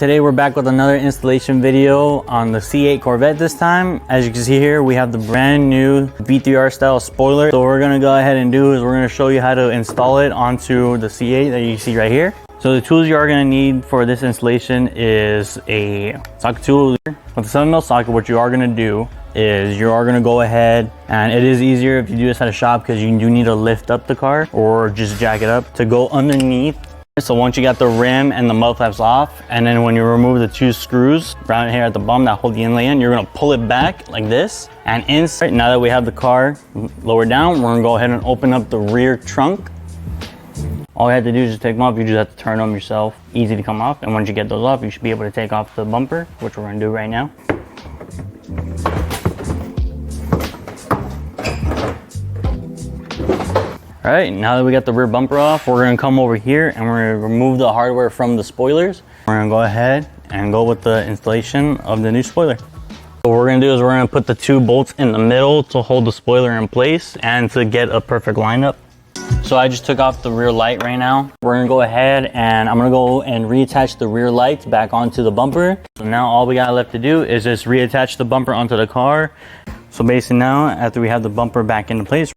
Today we're back with another installation video on the C8 Corvette this time. As you can see here, we have the brand new V3R style spoiler. So what we're gonna go ahead and do is we're gonna show you how to install it onto the C8 that you see right here. So the tools you are gonna need for this installation is a socket tool. With the 7mm socket, what you are gonna do is you are gonna go ahead, and it is easier if you do this at a shop because you do need to lift up the car or just jack it up to go underneath. So once you got the rim and the mud flaps off, and then when you remove the two screws right here at the bottom that hold the inlay in, you're gonna pull it back like this and insert. Now that we have the car lowered down, we're gonna go ahead and open up the rear trunk. All you have to do is just take them off. You just have to turn them yourself. Easy to come off. And once you get those off, you should be able to take off the bumper, which we're gonna do right now. All right, now that we got the rear bumper off, we're gonna come over here and we're gonna remove the hardware from the spoilers. We're gonna go ahead and go with the installation of the new spoiler. What we're gonna do is we're gonna put the two bolts in the middle to hold the spoiler in place and to get a perfect lineup. So I just took off the rear light right now. We're gonna go ahead and I'm gonna go and reattach the rear lights back onto the bumper. So now all we got left to do is just reattach the bumper onto the car. So basically now, after we have the bumper back into place,